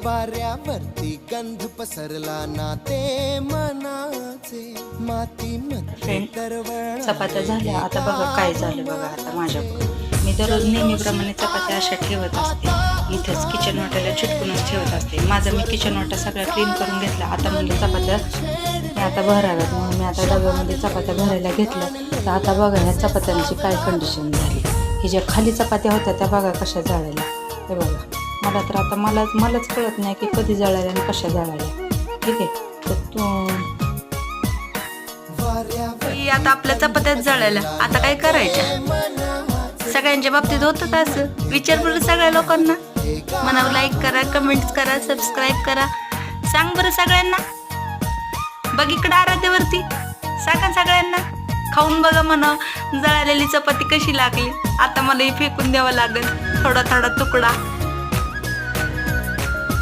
वाऱ्यावरती गंध पसरला ना ते मनाचे मातीमध्ये चपात्या झाल्या. आता बघा काय झालं बघा आता माझ्याकडून. मी दररोज नेहमीप्रमाणे चपात्या अशा ठेवत असते. इथंच किचन वाट्याला चिटकूनच ठेवत असते. माझा मी किचन वाटा सगळा क्लीन करून घेतला. आता म्हणजे चपात्या मी आता भराव्यात म्हणून मी आता डब्यामध्ये चपात्या भरायला घेतल्या. तर आता बघा ह्या चपात्यांची काय कंडिशन झाली. ही ज्या खाली चपात्या होत्या त्या बघा कशा जळायला. हे बघा मला तर आता मलाच कळत नाही की कधी जळायला आणि कशा जळायला. ठीक आहे तर आता आपल्या चपात्यात जळायला आता काय करायच्या. सगळ्यांच्या बाबतीत होतं का असं. विचार बरं सगळ्या लोकांना. मनावर लाईक करा, कमेंट्स करा, सबस्क्राईब करा. सांग बरं सगळ्यांना. बघ इकडं आराध्यावरती सांगा सगळ्यांना. खाऊन बघा म्हणा जळालेली चपाती कशी लागली. आता मला ही फेकून द्यावं लागेल थोडा थोडा तुकडा.